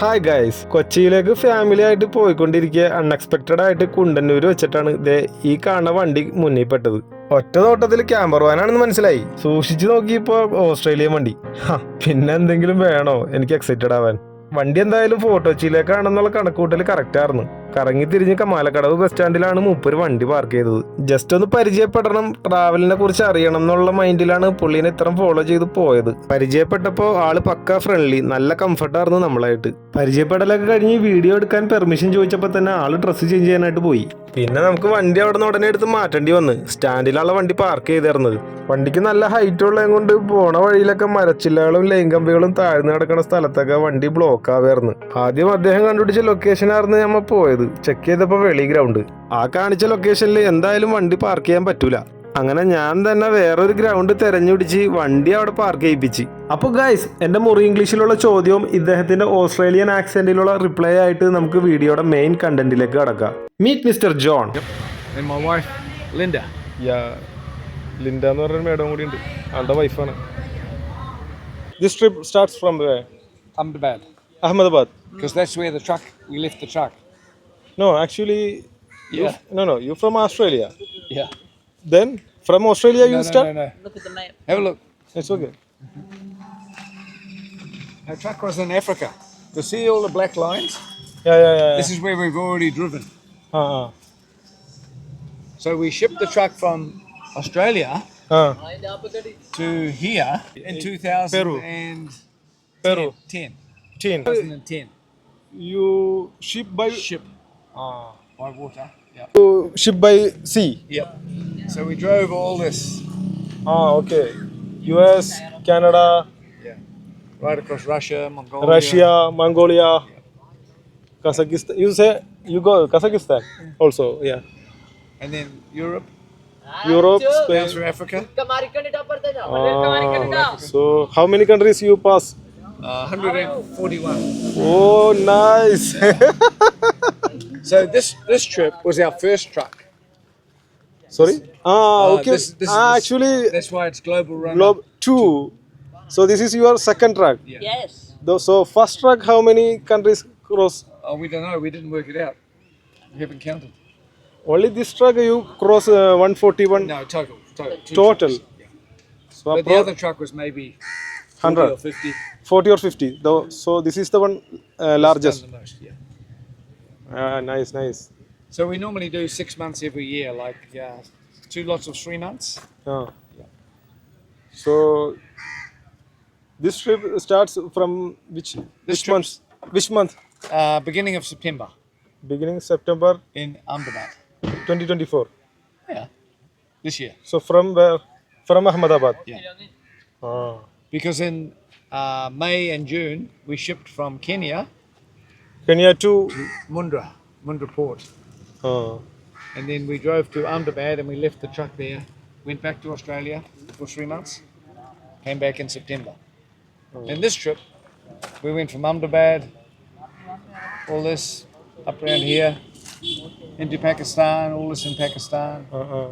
Hi guys, കൊച്ചിയിലേക്ക് family ആയിട്ട് പോയിക്കൊണ്ടിരിക്കുക അൺഎക്സ്പെക്റ്റഡ് ആയിട്ട് കുണ്ടന്നൂർ വെച്ചിട്ടാണ് ഈ കാണുന്ന വണ്ടി മുന്നിൽ പെട്ടത്. ഒറ്റ നോട്ടത്തിൽ ക്യാമ്പർവാനാണെന്ന് മനസ്സിലായി. സൂക്ഷിച്ചു നോക്കിയപ്പോ ഓസ്ട്രേലിയൻ വണ്ടി. പിന്നെ എന്തെങ്കിലും വേണോ എനിക്ക് എക്സൈറ്റഡ് ആവാൻ. വണ്ടി എന്തായാലും ഫോർട്ട് കൊച്ചിയിലേക്കാണെന്നുള്ള കണക്കൂട്ടൽ കറക്റ്റ് ആയിരുന്നു. കറങ്ങി തിരിഞ്ഞ് കമാലക്കടവ് ബസ് സ്റ്റാൻഡിലാണ് മൂപ്പര് വണ്ടി പാർക്ക് ചെയ്തത്. ജസ്റ്റ് ഒന്ന് പരിചയപ്പെടണം, ട്രാവലിനെ കുറിച്ച് അറിയണം എന്നുള്ള മൈൻഡിലാണ് പുള്ളിനെ ഇത്രയും ഫോളോ ചെയ്ത് പോയത്. പരിചയപ്പെട്ടപ്പോ ആള് പക്ക ഫ്രണ്ട്ലി, നല്ല കംഫർട്ടായിരുന്നു നമ്മളായിട്ട്. പരിചയപ്പെടലൊക്കെ കഴിഞ്ഞ് വീഡിയോ എടുക്കാൻ പെർമിഷൻ ചോദിച്ചപ്പോൾ തന്നെ ആള് ഡ്രസ്സ് ചേഞ്ച് ചെയ്യാനായിട്ട് പോയി. പിന്നെ നമുക്ക് വണ്ടി അവിടെ നിന്ന് ഉടനെ എടുത്ത് മാറ്റേണ്ടി വന്ന്. സ്റ്റാൻഡിലുള്ള വണ്ടി പാർക്ക് ചെയ്തിരുന്നത്. വണ്ടിക്ക് നല്ല ഹൈറ്റ് ഉള്ളത് കൊണ്ട് പോണ വഴിയിലൊക്കെ മരച്ചില്ലകളും ലൈൻ കമ്പികളും താഴ്ന്നു കിടക്കുന്ന സ്ഥലത്തൊക്കെ വണ്ടി ബ്ലോക്ക് ആവായിരുന്നു. ആദ്യം അദ്ദേഹം കണ്ടുപിടിച്ച ലൊക്കേഷനായിരുന്നു നമ്മൾ പോയത്. ചെക്ക് ചെയ്തപ്പോൾ വെളി ഗ്രൗണ്ട്. ആ കാണിച്ച ലൊക്കേഷനിൽ എന്തായാലും വണ്ടി പാർക്ക് ചെയ്യാൻ പറ്റൂല. അങ്ങനെ ഞാൻ തന്നെ വേറൊരു ഗ്രൗണ്ട് തെരഞ്ഞുപിടിച്ച് വണ്ടി അവിടെ പാർക്ക് ചെയ്യിപ്പിച്ച്. അപ്പോൾ ഗൈസ്, എൻ്റെ മുറി ഇംഗ്ലീഷിലുള്ള ചോദ്യവും ഇദ്ദേഹത്തിന്റെ ഓസ്ട്രേലിയൻ ആക്സെന്റിലുള്ള റിപ്ലൈ ആയിട്ട് നമുക്ക് വീഡിയോയുടെ മെയിൻ കണ്ടന്റിലേക്ക് കടക്കാം. Meet mister John. And my wife, Linda. Linda എന്ന് പറഞ്ഞൊരു മേഡം കൂടി ഉണ്ട്, ആളുടെ വൈഫാണ്. This trip starts from where? Ahmedabad. Because that's where we left the truck. No, actually, Yeah. You're from Australia. Yeah. Then from Australia you start? No. Look at the map. Have a look. It's okay. Our truck was in Africa. To see all the black lines, Yeah. this is where we've already driven. Uh. So we shipped the truck from Australia to here in 2010. Peru. 10. 10. 2010. You ship by Ship by water. Yeah. You ship by sea. Yep. So we drove all this. Okay. US, Canada, Right across Russia, Mongolia, Kazakhstan. You go Kazakhstan also, yeah. And then Europe, Spain. down through Africa. So how many countries you pass? 141. Oh, nice. So this trip was our first truck. Sorry? Okay. This Actually, that's why it's global run. globe-2. So this is your second truck. Yeah. Yes. So first truck, how many countries cross? Oh, we don't know. We didn't work it out. We haven't counted. Only this truck you cross 141 No, total. Two total. trucks. Yeah. So But the other truck was maybe 100. 40 or 50. 40 or 50. So this is the one largest. Done the most, yeah. Nice. So we normally do 6 months every year, like 2 lots of 3 months. So this trip starts from which trip- month? Which month? Beginning of September Beginning September in Ahmedabad. 2024. Yeah. This year. So from where? From Ahmedabad. Yeah. Because in May and June we shipped from Kenya Kenya to Mundra Port. And then we drove to Ahmedabad and we left the truck there, went back to Australia for 3 months, came back in September. And this trip, we went from Ahmedabad, all this, up around here, into Pakistan, all this in Pakistan,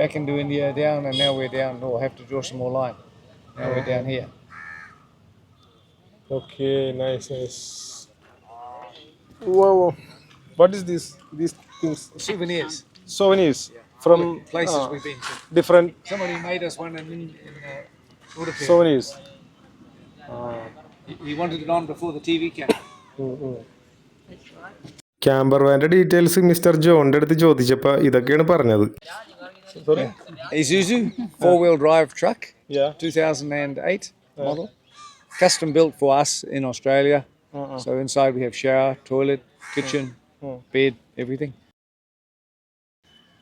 back into India, down, and now we're down, I have to draw some more line. Now we're down here. Okay, nice. Wow. What is this? These things? Souvenirs. Souvenirs from Places we've been to. different Somebody made us one in Budapest. souvenirs. He wanted it on before the TV came. ക്യാമ്പർവാൻ്റെ details mister ജോണിൻ്റെ അടുത്ത് ചോദിച്ചപ്പോൾ ഇതൊക്കെയാണ് പറഞ്ഞത്. Isuzu 4-wheel drive truck, Yeah. 2008 model, custom built for us in Australia. So inside we have shower, toilet, kitchen, bed, everything.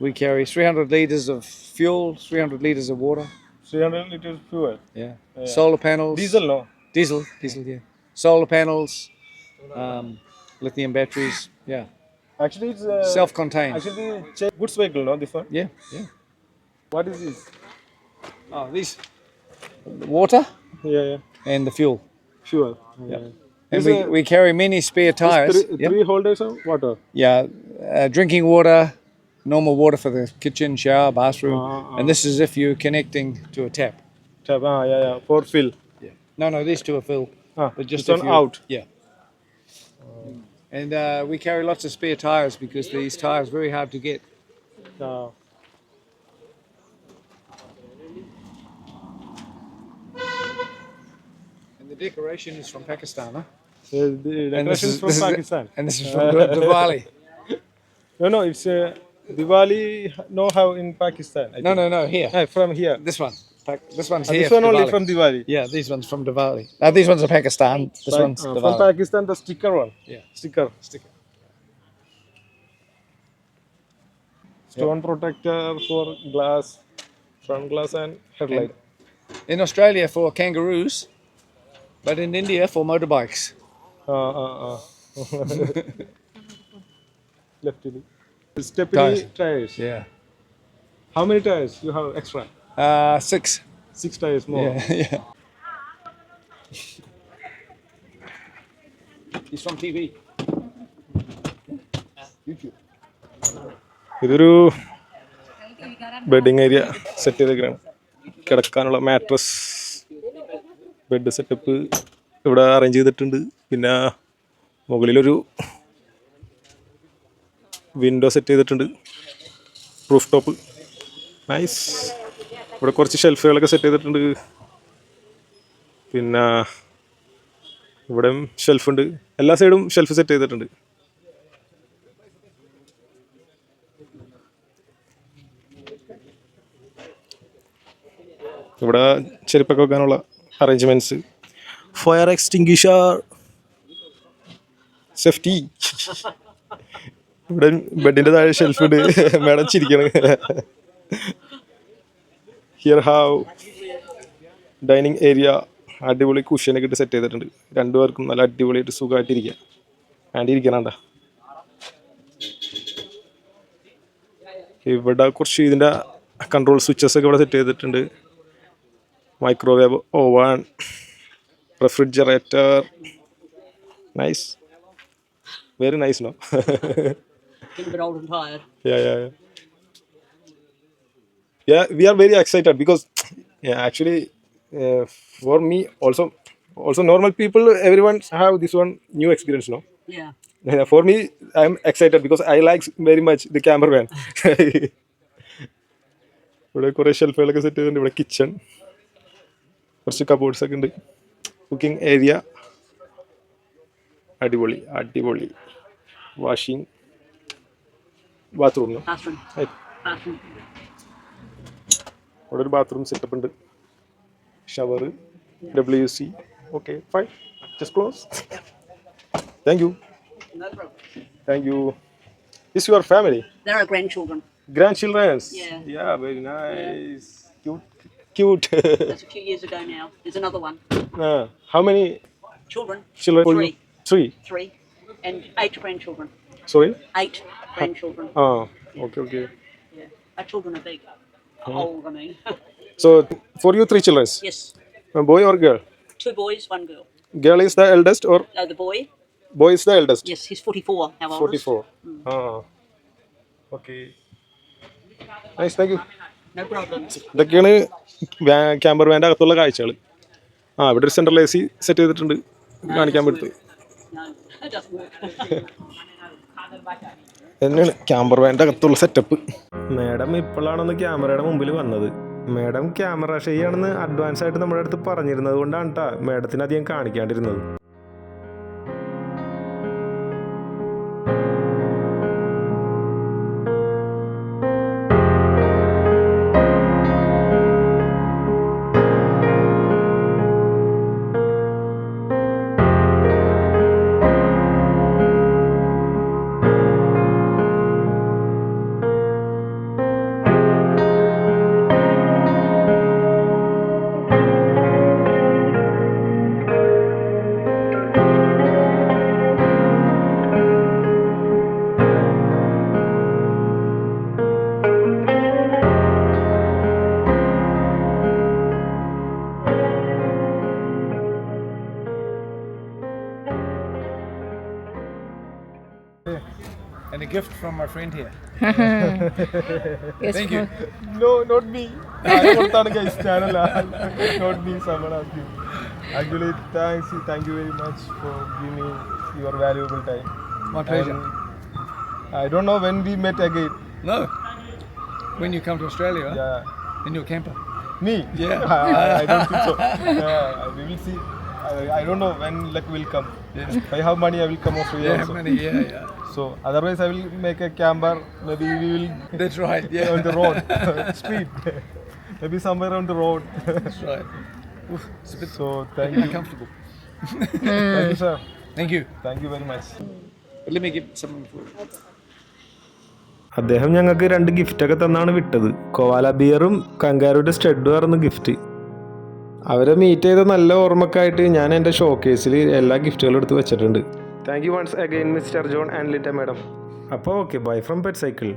We carry 300 litres of fuel, 300 litres of water. 300 liters fuel. Yeah. Solar panels. Diesel, no? Diesel, yeah. Solar panels, lithium batteries, yeah. Actually, it's Self-contained. Actually, goods vehicle, no? This one. Yeah. What is this? Oh, these water Yeah. and the fuel. Fuel. Yeah. And we carry many spare tires. Three holders of water. Yeah, drinking water, normal water for the kitchen, shower, bathroom, and this is if you're connecting to a tap. Tap, yeah, for fill. Yeah. No, these two are filled. But just it's if on you- out. Yeah. And we carry lots of spare tires because these tires are very hard to get. And the decoration is from Pakistan, huh? The And decoration is from Pakistan. And this is from Diwali. No, it's Diwali. No, how in Pakistan? I think. No, here. From here. This one. This one's here. This for one only Diwali. from Diwali. Yeah, these ones from Diwali. These ones are Pakistan. This one's From Diwali. Pakistan, the sticker one. Yeah. Sticker. Sticker. Stone protector for glass, front glass and headlight. In Australia for kangaroos, but in India for motorbikes. Left. Stepney tires. Yeah. How many tires you have extra? 6. 6 tires more. Yeah. He's from TV. YouTube. ഇതൊരു bedding area set ചെയ്തേക്കാണ്. കിടക്കാനുള്ള mattress, bed setup ഇവിടെ arrange ചെയ്തിട്ടുണ്ട്. പിന്നെ മുകളിലൊരു window set ചെയ്തിട്ടുണ്ട്, roof top. Nice. ഇവിടെ കുറച്ച് ഷെൽഫുകളൊക്കെ സെറ്റ് ചെയ്തിട്ടുണ്ട്. പിന്നെ ഇവിടെയും ഷെൽഫുണ്ട്, എല്ലാ സൈഡും ഷെൽഫ് സെറ്റ് ചെയ്തിട്ടുണ്ട്. ഇവിടെ ചെരുപ്പൊക്കെ വെക്കാനുള്ള അറേഞ്ച്മെന്റ്സ്, ഫയർ എക്സ്റ്റിംഗ്വിഷർ, സേഫ്റ്റി. ഇവിടെ ബെഡിന്റെ താഴെ ഷെൽഫ് ഉണ്ട്. മേഡം ചിരിക്കണ്. Here have dining area. അടിപൊളി കുഷ്യനൊക്കെ ഇട്ട് സെറ്റ് ചെയ്തിട്ടുണ്ട്. രണ്ടുപേർക്കും നല്ല അടിപൊളിയായിട്ട് സുഖമായിട്ടിരിക്കുക. ആൻറ്റി ഇരിക്കണണ്ട. ഇവിടെ കുറച്ച് ഇതിൻ്റെ കൺട്രോൾ സ്വിച്ചസ് ഒക്കെ ഇവിടെ സെറ്റ് ചെയ്തിട്ടുണ്ട്. Microwave oven, refrigerator. Nice, very nice. No, Getting a bit old and tired. Yeah, we are very excited because actually for me also normal people, everyone have this one new experience, no? Yeah. For me, I'm excited because I like very much the campervan. ഇവിടെ കുറേ ഷെൽഫുകളൊക്കെ set ചെയ്തിട്ടുണ്ട്. ഇവിടെ kitchen, കുറച്ച് cupboards ഒക്കെ ഉണ്ട്. Cooking area അടിപൊളി. Washing bathroom. Bathroom. അവിടെ ഒരു ബാത്റൂം സെറ്റപ്പ് ഉണ്ട്, shower, WC. Okay, fine, just close. Thank you. No problem. Thank you. Is your family? There are grandchildren. Grandchildren? Yeah. Very nice. Cute. That's a few years ago now. There's another one. How many Children? children? Three. 3. 3. And 8 grandchildren. Sorry? 8 grandchildren. Okay. Yeah. Our children are big. Old, I mean. So, for you, 3 children? Yes. A boy or girl? 2 boys, 1 girl. Girl is the eldest or The boy? boy is the eldest? Yes, he's 44. How old? 44. Okay. Nice, thank you. No problem. ഇതൊക്കെയാണ് camper വാൻ്റെ അകത്തുള്ള കാഴ്ചകൾ. ഇവിടെ ഒരു central AC set ചെയ്തിട്ടുണ്ട്, കാണിക്കാൻ പറ്റും. No, it doesn't work. തന്നെയാണ് camper വാൻ്റെ അകത്തുള്ള സെറ്റപ്പ്. മാഡം ഇപ്പോഴാണൊന്ന് ക്യാമറയുടെ മുമ്പിൽ വന്നത്. മാഡം ക്യാമറ ഷൈ ആണെന്ന് അഡ്വാൻസ് ആയിട്ട് നമ്മുടെ അടുത്ത് പറഞ്ഞിരുന്നത് കൊണ്ടാണ് കേട്ടോ മാഡത്തിന് അധികം കാണിക്കാണ്ടിരുന്നത്. And a gift from my friend here. Yes, Thank you. No, not me. Guys, channel. Not me. Someone asked you. Actually, thank you very much for giving me your valuable time. My pleasure. I don't know when we met again. No. When you come to Australia, Yeah. in your camper. Me? Yeah. I don't think so. We will see. I don't know when luck will come. Yeah. If I have money, I will come Australia Yeah, also. money, yeah. So otherwise, I will make a camper. Maybe we will That's right, yeah. on the road, street. Maybe somewhere on the road. That's right. Oof, it's a bit So thank you. uncomfortable. Thank you, sir. Thank you. Thank you very much. But let me get something for you. അദ്ദേഹം ഞങ്ങൾക്ക് 2 ഗിഫ്റ്റൊക്കെ തന്നാണ് വിട്ടത്. Koala ബിയറും കങ്കാരുയുടെ സ്റ്റഡും ആയിരുന്നു gift. അവരെ meet ചെയ്ത നല്ല ഓർമ്മക്കായിട്ട് ഞാൻ എൻ്റെ ഷോക്കേസിൽ എല്ലാ ഗിഫ്റ്റുകളും എടുത്ത് വെച്ചിട്ടുണ്ട്. Thank you once again mister John and Litta madam. അപ്പോൾ okay, bye from pet cycle.